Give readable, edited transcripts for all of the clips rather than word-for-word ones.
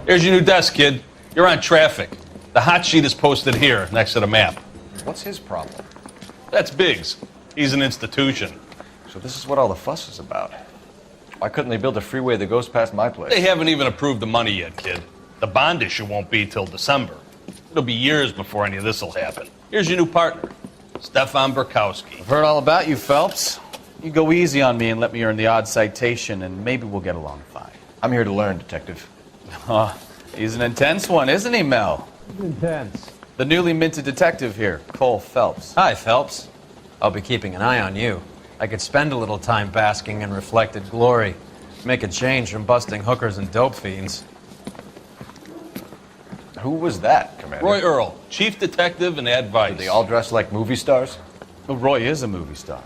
Here's your new desk, kid. You're on traffic. The hot sheet is posted here, next to the map. What's his problem? That's Biggs. He's an institution. So this is what all the fuss is about. Why couldn't they build a freeway that goes past my place? They haven't even approved the money yet, kid. The bond issue won't be till December. It'll be years before any of this will happen. Here's your new partner, Stefan Burkowski. I've heard all about you, Phelps. You go easy on me and let me earn the odd citation, and maybe we'll get along fine. I'm here to learn, Detective. He's an intense one, isn't he, Mel? Intense. The newly minted detective here, Cole Phelps. Hi, Phelps. I'll be keeping an eye on you. I could spend a little time basking in reflected glory. Make a change from busting hookers and dope fiends. Who was that, Commander? Roy Earl, chief detective and advice. Do they all dress like movie stars? Well, Roy is a movie star.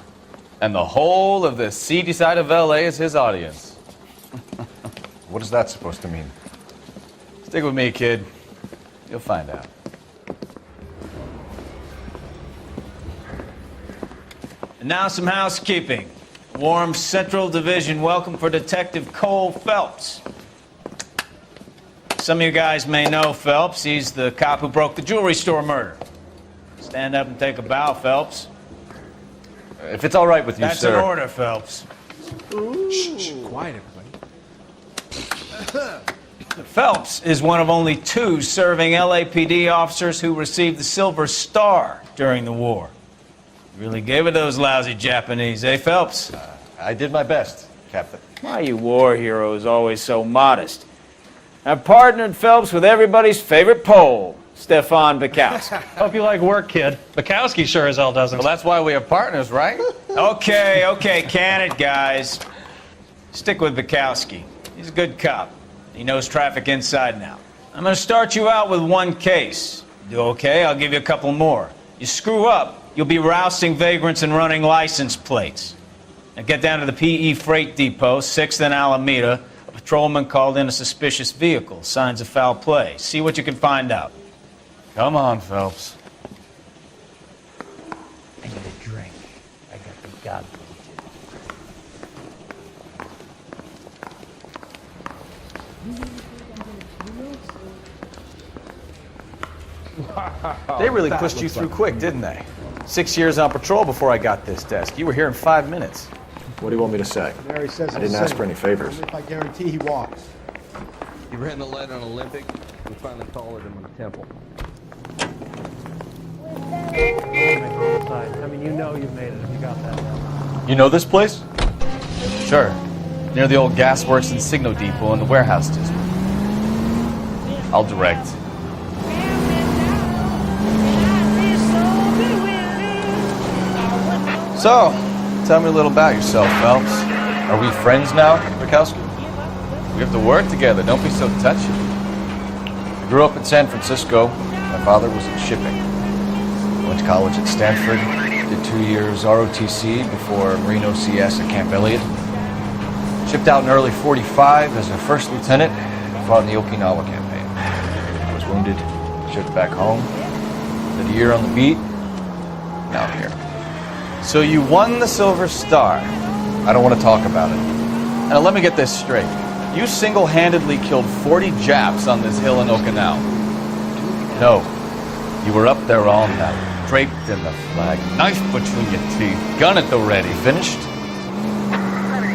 And the whole of the seedy side of L.A. is his audience. What is that supposed to mean? Stick with me, kid. You'll find out. And now some housekeeping. Warm Central Division welcome for Detective Cole Phelps. Some of you guys may know Phelps. He's the cop who broke the jewelry store murder. Stand up and take a bow, Phelps. If it's all right with you, That's sir. an order, Phelps. Shh, quiet, everybody. Phelps is one of only 2 serving LAPD officers who received the Silver Star during the war. Really gave it those lousy Japanese, eh, Phelps? I did my best, Captain. Why are you war heroes always so modest? I've partnered Phelps with everybody's favorite Pole, Stefan Burkowski. Hope you like work, kid. Bukowski sure as hell doesn't. Well, that's why we have partners, right? Okay, can it, guys. Stick with Burkowski. He's a good cop. He knows traffic inside and out. I'm going to start you out with 1 case. Do okay? I'll give you a couple more. You screw up, you'll be rousting vagrants and running license plates. Now get down to the PE Freight Depot, 6th and Alameda. A patrolman called in a suspicious vehicle. Signs of foul play. See what you can find out. Come on, Phelps. I need a drink. I got the goddamn. They really pushed you through quick, didn't they? 6 years on patrol before I got this desk. You were here in 5 minutes. What do you want me to say? Mary says I didn't ask for any favors. If I guarantee he walks. He ran the light on Olympic. We finally collared him on the temple. I mean, you know you've made it if you got that. You know this place? Sure. Near the old gasworks and Signo Depot in the warehouse district. I'll direct. So, tell me a little about yourself, Phelps. Are we friends now, Bukowski? We have to work together. Don't be so touchy. I grew up in San Francisco. My father was in shipping. Went to college at Stanford. Did 2 years ROTC before Marine OCS at Camp Elliott. Shipped out in early '45 as a first lieutenant. Fought in the Okinawa campaign. I was wounded. Shipped back home. Did a year on the beat. Now I'm here. So you won the Silver Star. I don't want to talk about it. Now let me get this straight. You single-handedly killed 40 Japs on this hill in Okinawa. No. You were up there all night, draped in the flag, knife between your teeth, gun at the ready. Finished?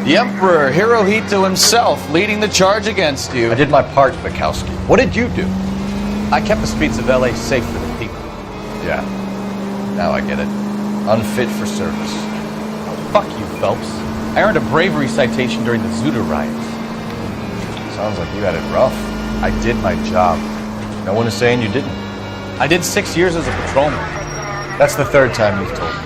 The Emperor Hirohito himself leading the charge against you. I did my part, Bukowski. What did you do? I kept the streets of L.A. safe for the people. Yeah. Now I get it. Unfit for service. Oh, fuck you, Phelps. I earned a bravery citation during the Zuda riots. Sounds like you had it rough. I did my job. No one is saying you didn't. I did 6 years as a patrolman. That's the 3rd time you've told me.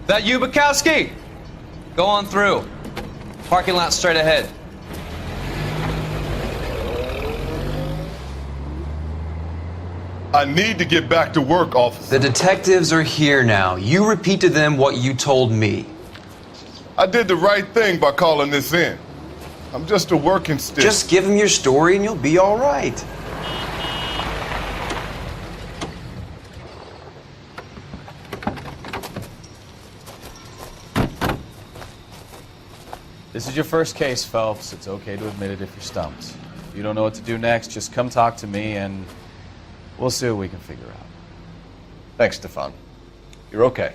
That you, Bukowski? Go on through. Parking lot straight ahead. I need to get back to work, officer. The detectives are here now. You repeat to them what you told me. I did the right thing by calling this in. I'm just a working stick. Just give them your story and you'll be all right. This is your first case, Phelps. It's okay to admit it if you're stumped. If you don't know what to do next, just come talk to me and we'll see what we can figure out. Thanks, Stefan. You're okay.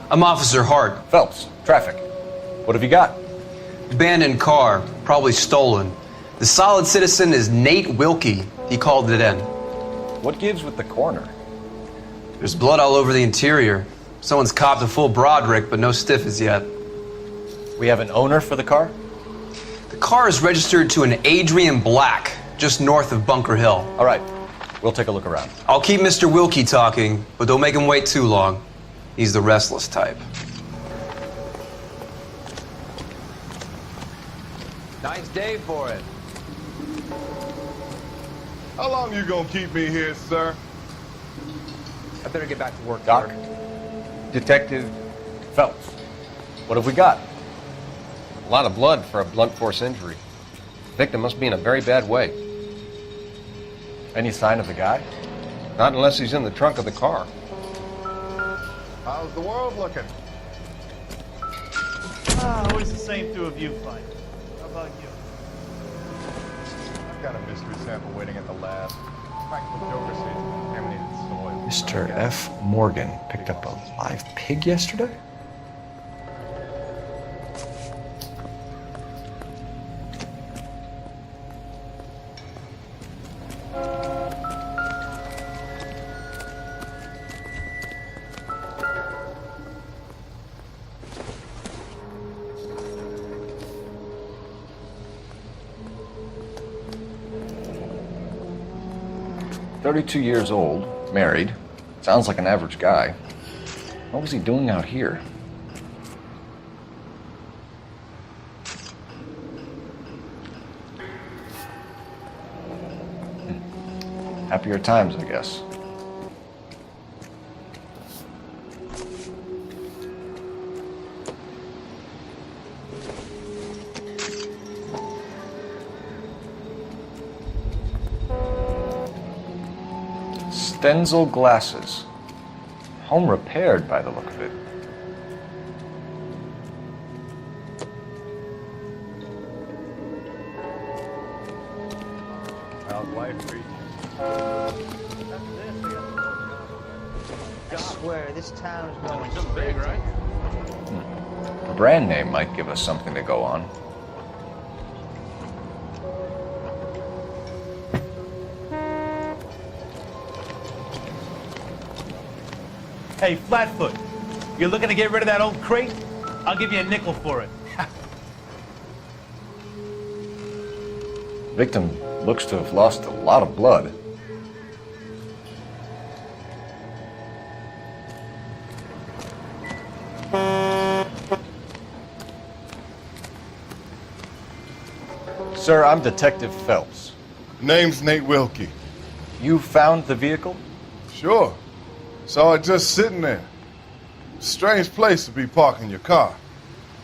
I'm Officer Hart. Phelps, traffic. What have you got? Abandoned car, probably stolen. The solid citizen is Nate Wilkie. He called it in. What gives with the corner? There's blood all over the interior. Someone's copped a full Broderick, but no stiff as yet. We have an owner for the car? The car is registered to an Adrian Black, just north of Bunker Hill. All right, we'll take a look around. I'll keep Mr. Wilkie talking, but don't make him wait too long. He's the restless type. Nice day for it. How long you gonna keep me here, sir? I better get back to work, Doc? Detective Phelps, what have we got? A lot of blood for a blunt force injury. The victim must be in a very bad way. Any sign of the guy? Not unless he's in the trunk of the car. How's the world looking? Always the same two of you fight. How about you? I've got a mystery sample waiting at the lab. Practical Joker says contaminated soil. Mr. F. Morgan picked up a live pig yesterday? "32 years old, married. Sounds like an average guy. What was he doing out here?" Happier times, I guess. Stenzel glasses. Home repaired by the look of it. How's life treating you? I swear, this town is going Just big, right? A brand name might give us something to go on. Hey, Flatfoot, you're looking to get rid of that old crate? I'll give you a nickel for it. Victim looks to have lost a lot of blood. Sir, I'm Detective Phelps. Name's Nate Wilkie. You found the vehicle? Sure. Saw it just sitting there. Strange place to be parking your car.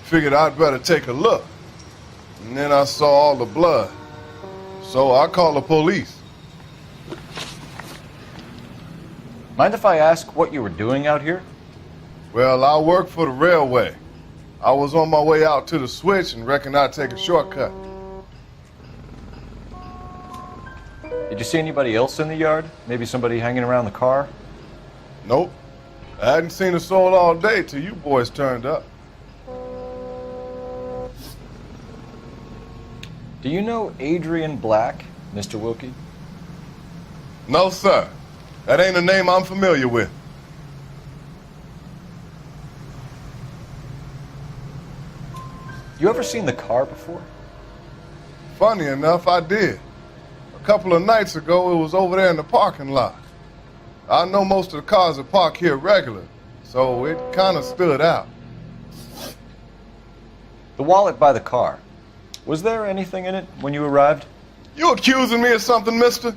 Figured I'd better take a look. And then I saw all the blood. So I called the police. Mind if I ask what you were doing out here? Well, I work for the railway. I was on my way out to the switch and reckoned I'd take a shortcut. Did you see anybody else in the yard? Maybe somebody hanging around the car? Nope. I hadn't seen a soul all day till you boys turned up. Do you know Adrian Black, Mr. Wilkie? No, sir. That ain't a name I'm familiar with. You ever seen the car before? Funny enough, I did. A couple of nights ago, it was over there in the parking lot. I know most of the cars are parked here regular, so it kind of stood out. The wallet by the car. Was there anything in it when you arrived? You accusing me of something, mister?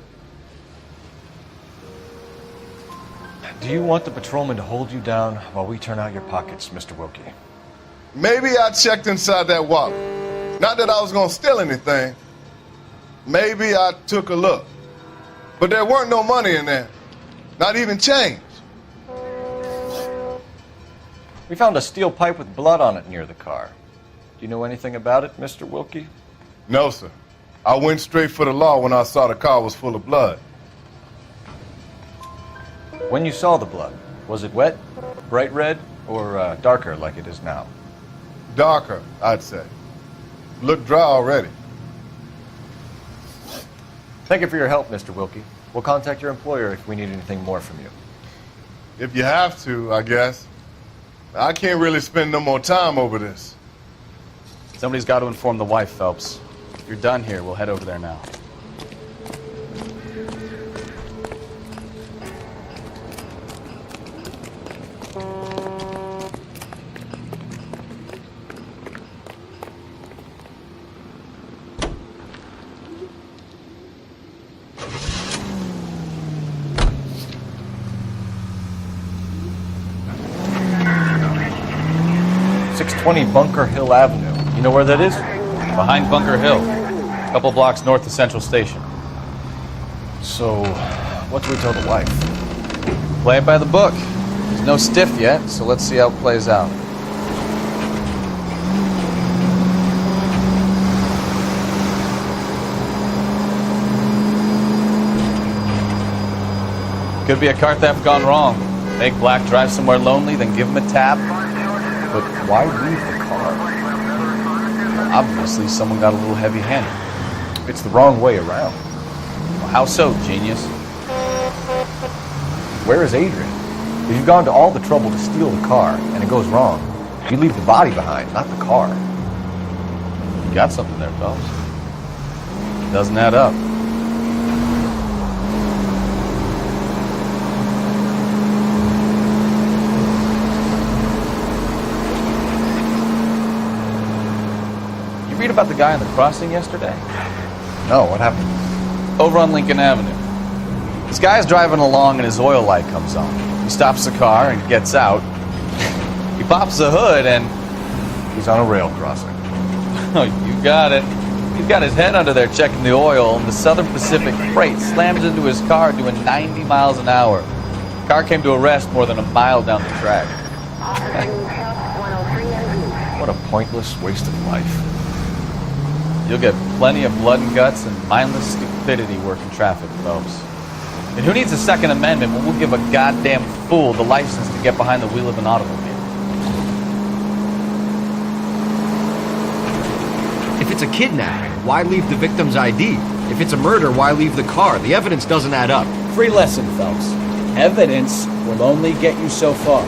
Do you want the patrolman to hold you down while we turn out your pockets, Mr. Wilkie? Maybe I checked inside that wallet. Not that I was gonna steal anything. Maybe I took a look. But there weren't no money in there. Not even change. We found a steel pipe with blood on it near the car. Do you know anything about it, Mr. Wilkie? No, sir. I went straight for the law when I saw the car was full of blood. When you saw the blood, was it wet, bright red, or darker like it is now? Darker, I'd say. Looked dry already. Thank you for your help, Mr. Wilkie. We'll contact your employer if we need anything more from you. If you have to, I guess. I can't really spend no more time over this. Somebody's got to inform the wife, Phelps. If you're done here, we'll head over there now. Bunker Hill Avenue. You know where that is? Behind Bunker Hill, a couple blocks north of Central Station. So, what do we tell the wife? Play it by the book. There's no stiff yet, so let's see how it plays out. Could be a car theft gone wrong. Make Black drive somewhere lonely, then give him a tap. But why leave the car? Well, obviously, someone got a little heavy-handed. It's the wrong way around. Well, how so, genius? Where is Adrian? If you've gone to all the trouble to steal the car, and it goes wrong, you leave the body behind, not the car. You got something there, Phelps. Doesn't add up. Read about the guy on the crossing yesterday? No, what happened? Over on Lincoln Avenue. This guy's driving along and his oil light comes on. He stops the car and gets out. He pops the hood and... He's on a rail crossing. Oh, you got it. He's got his head under there checking the oil, and the Southern Pacific freight slams into his car doing 90 miles an hour. The car came to a rest more than a mile down the track. What a pointless waste of life. You'll get plenty of blood and guts and mindless stupidity working traffic, folks. And who needs a Second Amendment when we'll give a goddamn fool the license to get behind the wheel of an automobile? If it's a kidnapping, why leave the victim's ID? If it's a murder, why leave the car? The evidence doesn't add up. Free lesson, Phelps. Evidence will only get you so far.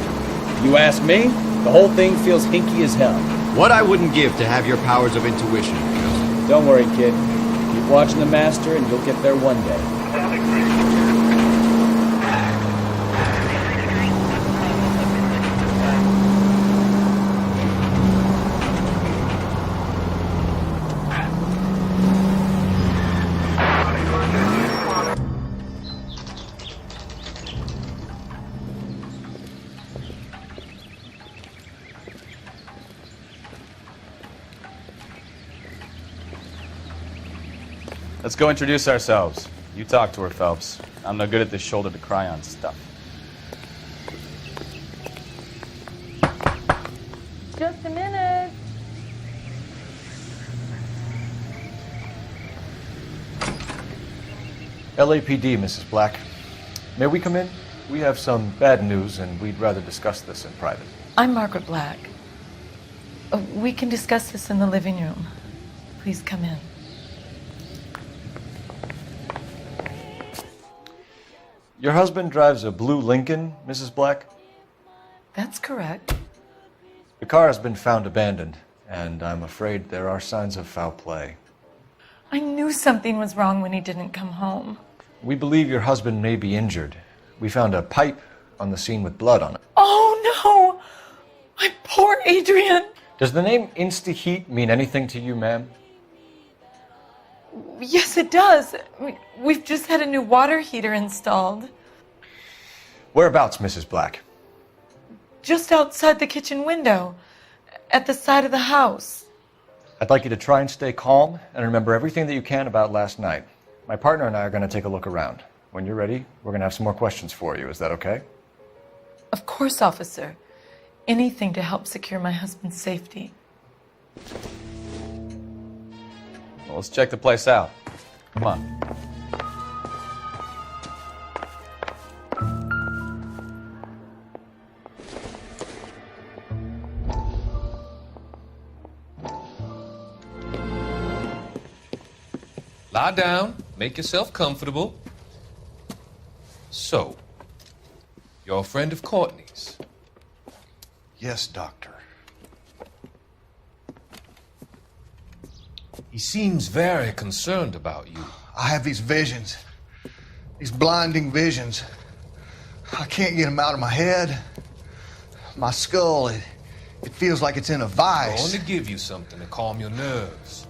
You ask me, the whole thing feels hinky as hell. What I wouldn't give to have your powers of intuition. Don't worry, kid. Keep watching the master and you'll get there one day. Let's go introduce ourselves. You talk to her, Phelps. I'm no good at this shoulder to cry on stuff. Just a minute. LAPD, Mrs. Black. May we come in? We have some bad news, and we'd rather discuss this in private. I'm Margaret Black. We can discuss this in the living room. Please come in. Your husband drives a blue Lincoln, Mrs. Black? That's correct. The car has been found abandoned, and I'm afraid there are signs of foul play. I knew something was wrong when he didn't come home. We believe your husband may be injured. We found a pipe on the scene with blood on it. Oh no! My poor Adrian! Does the name Insta-Heat mean anything to you, ma'am? Yes, it does. We've just had a new water heater installed. Whereabouts, Mrs. Black? Just outside the kitchen window, at the side of the house. I'd like you to try and stay calm and remember everything that you can about last night. My partner and I are going to take a look around. When you're ready, we're going to have some more questions for you. Is that okay? Of course, officer. Anything to help secure my husband's safety. Well, let's check the place out. Come on. Lie down, make yourself comfortable. So, you're a friend of Courtney's? Yes, Doctor. He seems very concerned about you. I have these visions. These blinding visions. I can't get them out of my head. My skull, it feels like it's in a I vice. want to give you something to calm your nerves.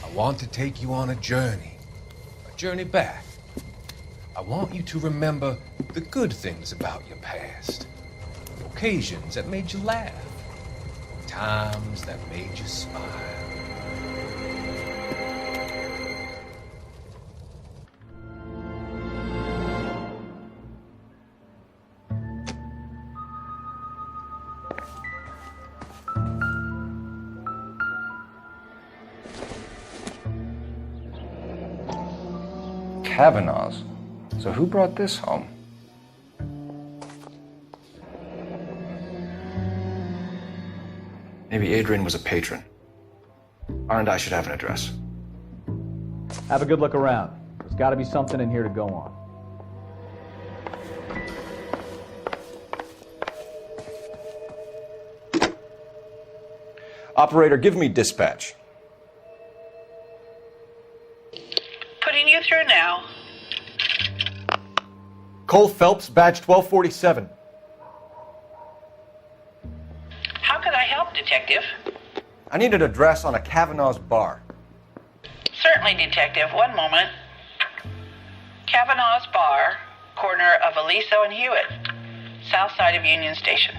I want to take you on a journey back. I want you to remember the good things about your past, occasions that made you laugh, times that made you smile. Kavanaugh's. So who brought this home? Maybe Adrian was a patron. R&I should have an address. Have a good look around. There's got to be something in here to go on. Operator, give me dispatch. Putting you through now. Cole Phelps, badge 1247. How could I help, Detective? I need an address on a Kavanaugh's bar. Certainly, Detective. One moment. Kavanaugh's Bar, corner of Aliso and Hewitt, south side of Union Station.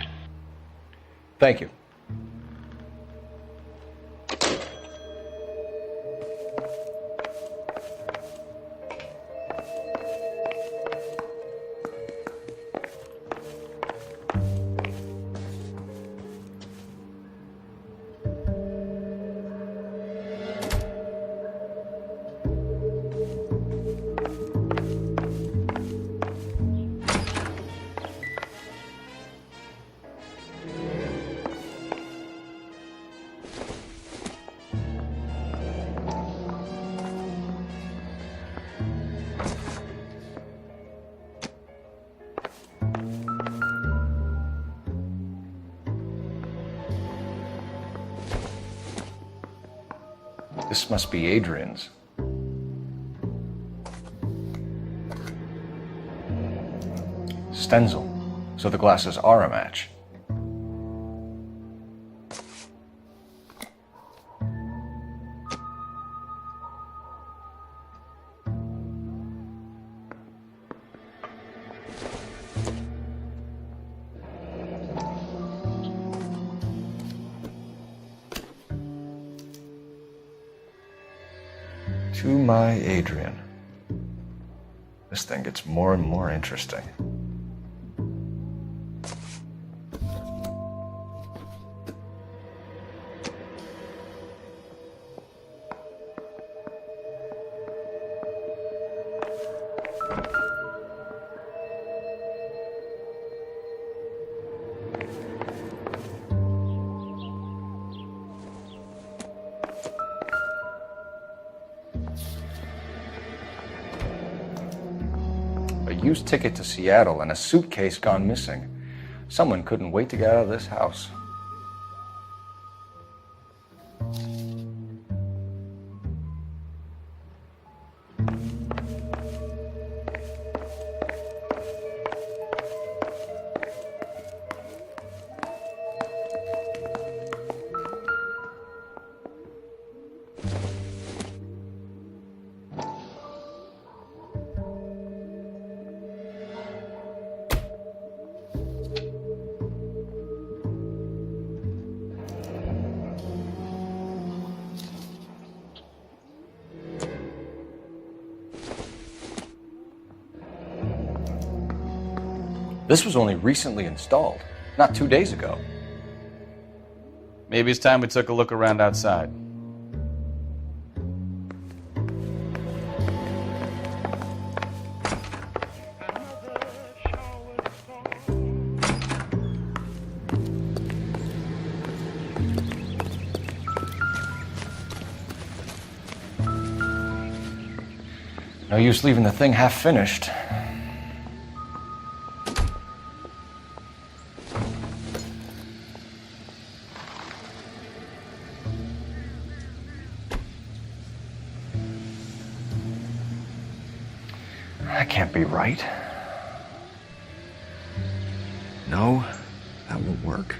Thank you. This must be Adrian's. Stenzel. So the glasses are a match. To my Adrian. This thing gets more and more interesting. used ticket to Seattle and a suitcase gone missing. Someone couldn't wait to get out of this house. This was only recently installed, not 2 days ago. Maybe it's time we took a look around outside. No use leaving the thing half finished. That can't be right. No, that won't work.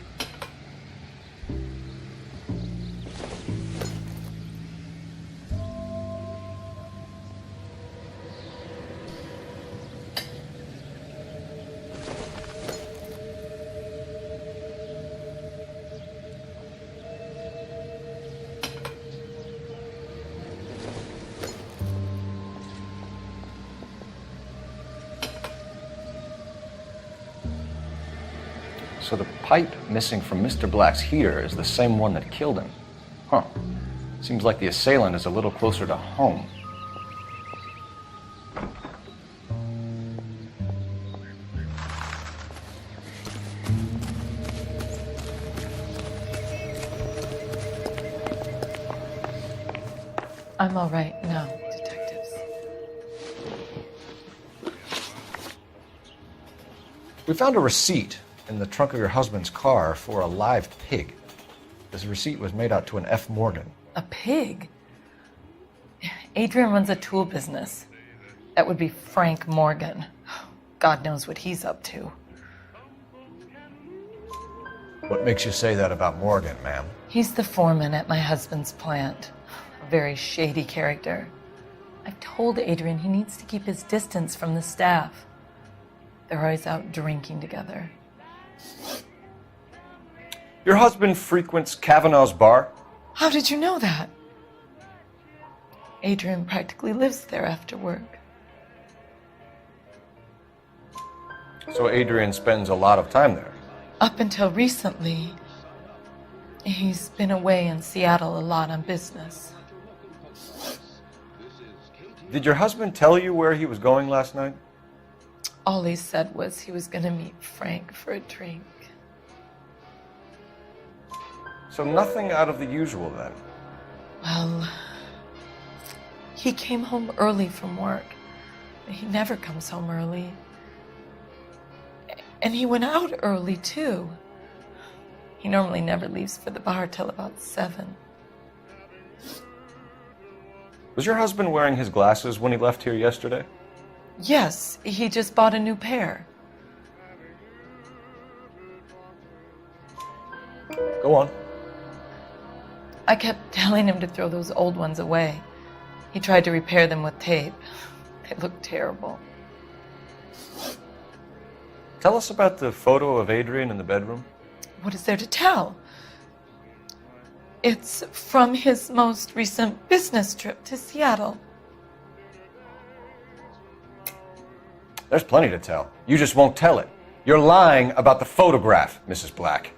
So the pipe missing from Mr. Black's heater is the same one that killed him. Huh. Seems like the assailant is a little closer to home. I'm all right now, detectives. We found a receipt in the trunk of your husband's car for a live pig. This receipt was made out to an F. Morgan. A pig? Adrian runs a tool business. That would be Frank Morgan. God knows what he's up to. What makes you say that about Morgan, ma'am? He's the foreman at my husband's plant. A very shady character. I've told Adrian he needs to keep his distance from the staff. They're always out drinking together. Your husband frequents Kavanaugh's bar? How did you know that? Adrian practically lives there after work. So Adrian spends a lot of time there? Up until recently, he's been away in Seattle a lot on business. Did your husband tell you where he was going last night? All he said was he was going to meet Frank for a drink. So nothing out of the usual then? Well, he came home early from work. He never comes home early. And he went out early, too. He normally never leaves for the bar till about 7. Was your husband wearing his glasses when he left here yesterday? Yes, he just bought a new pair. Go on. I kept telling him to throw those old ones away. He tried to repair them with tape. They looked terrible. Tell us about the photo of Adrian in the bedroom. What is there to tell? It's from his most recent business trip to Seattle. There's plenty to tell. You just won't tell it. You're lying about the photograph, Mrs. Black.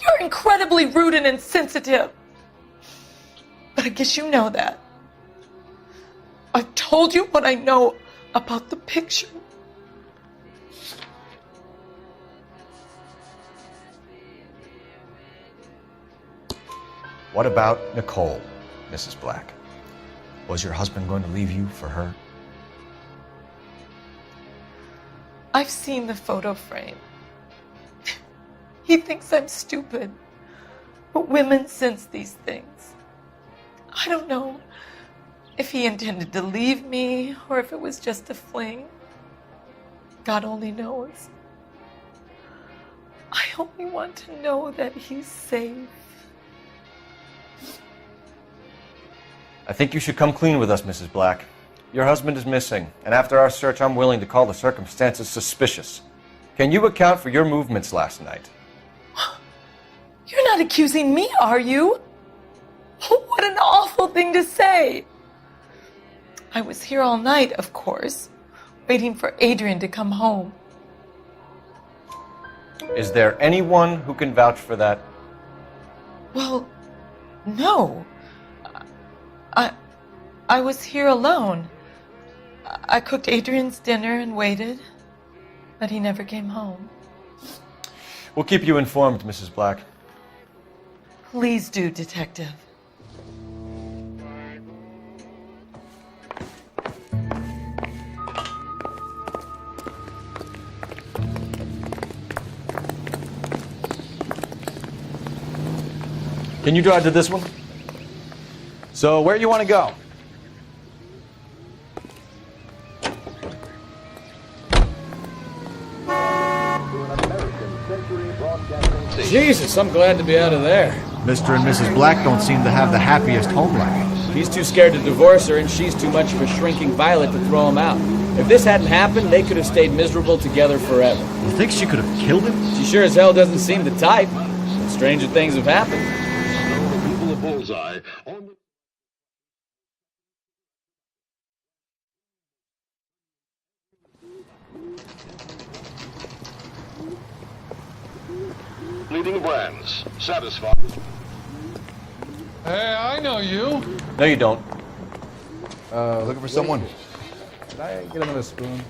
You're incredibly rude and insensitive. But I guess you know that. I've told you what I know about the picture. What about Nicole, Mrs. Black? Was your husband going to leave you for her? I've seen the photo frame. He thinks I'm stupid. But women sense these things. I don't know if he intended to leave me or if it was just a fling. God only knows. I only want to know that he's safe. I think you should come clean with us, Mrs. Black. Your husband is missing, and after our search, I'm willing to call the circumstances suspicious. Can you account for your movements last night? You're not accusing me, are you? What an awful thing to say. I was here all night, of course, waiting for Adrian to come home. Is there anyone who can vouch for that? Well, no. I was here alone. I cooked Adrian's dinner and waited, but he never came home. We'll keep you informed, Mrs. Black. Please do, Detective. Can you drive to this one? So, where you want to go? Jesus, I'm glad to be out of there. Mr. and Mrs. Black don't seem to have the happiest home life. He's too scared to divorce her, and she's too much of a shrinking violet to throw him out. If this hadn't happened, they could have stayed miserable together forever. You think she could have killed him? She sure as hell doesn't seem the type. But stranger things have happened. People of Bullseye on the leading brands. Satisfied. Hey, I know you. No, you don't. Looking for someone. Can I get another spoon?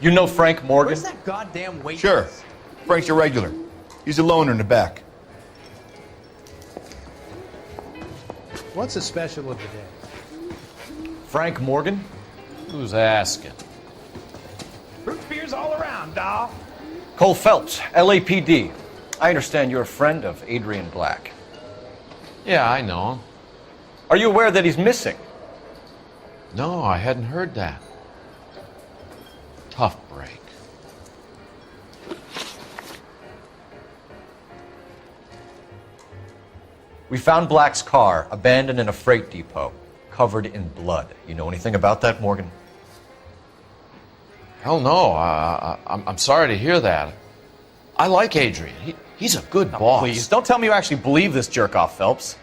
You know Frank Morgan? Where's that goddamn waitress? Sure. Frank's your regular. He's a loner in the back. What's the special of the day? Frank Morgan? Who's asking? Root beers all around, doll. Cole Phelps, LAPD. I understand you're a friend of Adrian Black. Yeah, I know him. Are you aware that he's missing? No, I hadn't heard that. Tough break. We found Black's car abandoned in a freight depot, covered in blood. You know anything about that, Morgan? Hell no. I'm sorry to hear that. I like Adrian. He's a good boss. Please, don't tell me you actually believe this jerk-off, Phelps.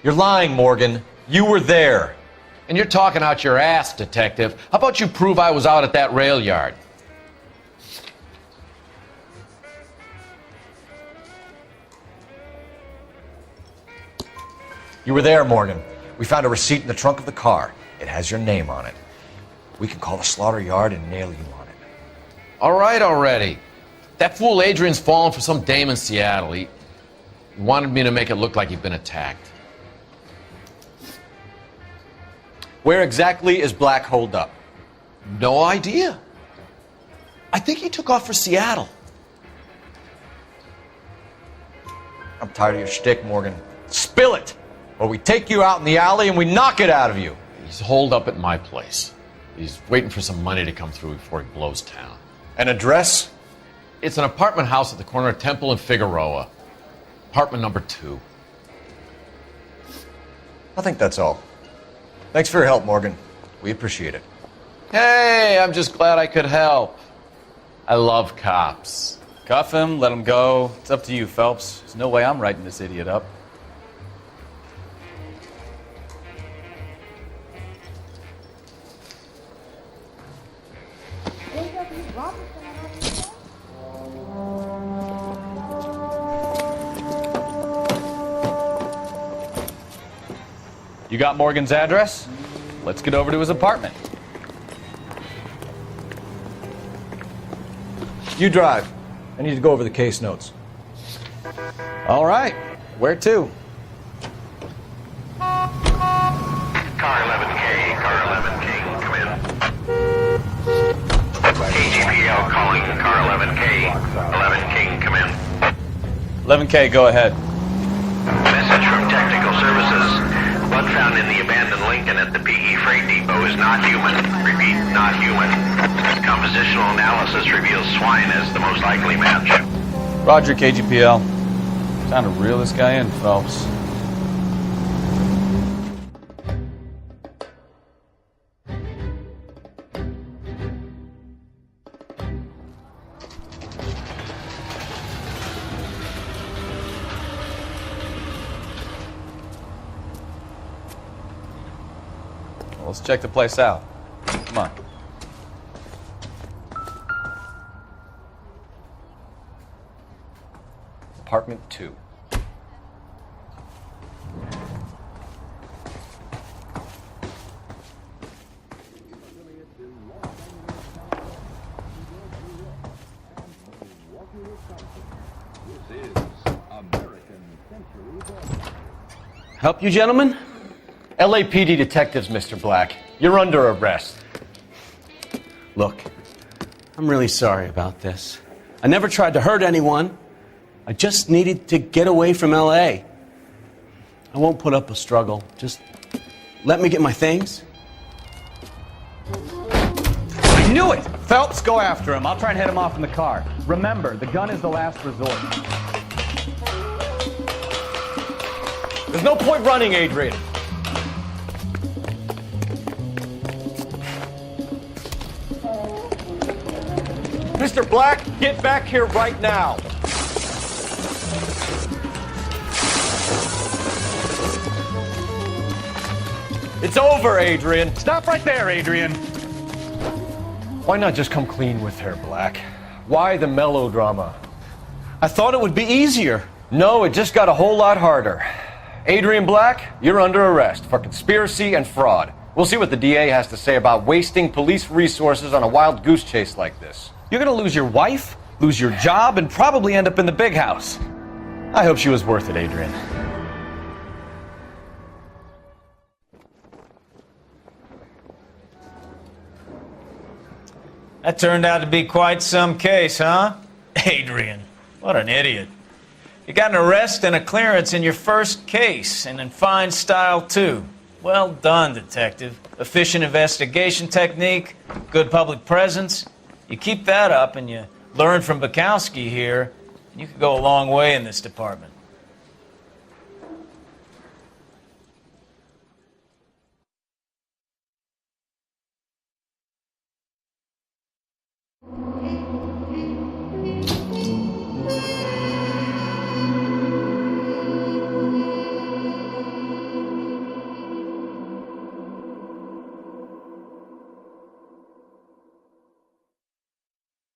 You're lying, Morgan. You were there. And you're talking out your ass, detective. How about you prove I was out at that rail yard? You were there, Morgan. We found a receipt in the trunk of the car. It has your name on it. We can call the slaughter yard and nail you on it. All right already. That fool Adrian's fallen for some dame in Seattle. He wanted me to make it look like he'd been attacked. Where exactly is Black holed up? No idea. I think he took off for Seattle. I'm tired of your shtick, Morgan. Spill it! Or we take you out in the alley and we knock it out of you. He's holed up at my place. He's waiting for some money to come through before he blows town. An address? It's an apartment house at the corner of Temple and Figueroa. Apartment number 2. I think that's all. Thanks for your help, Morgan. We appreciate it. Hey, I'm just glad I could help. I love cops. Cuff him, let him go. It's up to you, Phelps. There's no way I'm writing this idiot up. You got Morgan's address? Let's get over to his apartment. You drive. I need to go over the case notes. All right. Where to? Car 11K, car 11. Romeo calling car 11K. 11K, come in. 11K, go ahead. Message from Technical Services. Blood found in the abandoned Lincoln at the PE Freight Depot is not human. Repeat, not human. Compositional analysis reveals swine as the most likely match. Roger, KGPL. Time to reel this guy in, Phelps. Let's check the place out. Come on. Apartment 2. Help you, gentlemen? LAPD detectives, Mr. Black. You're under arrest. Look, I'm really sorry about this. I never tried to hurt anyone. I just needed to get away from LA. I won't put up a struggle. Just let me get my things. I knew it! Phelps, go after him. I'll try and head him off in the car. Remember, the gun is the last resort. There's no point running, Adrian. Mr. Black, get back here right now. It's over, Adrian. Stop right there, Adrian. Why not just come clean with her, Black? Why the melodrama? I thought it would be easier. No, it just got a whole lot harder. Adrian Black, you're under arrest for conspiracy and fraud. We'll see what the DA has to say about wasting police resources on a wild goose chase like this. You're gonna lose your wife, lose your job, and probably end up in the big house. I hope she was worth it, Adrian. That turned out to be quite some case, huh? Adrian, what an idiot. You got an arrest and a clearance in your first case, and in fine style, too. Well done, detective. Efficient investigation technique, good public presence. You keep that up and you learn from Bukowski here, and you could go a long way in this department.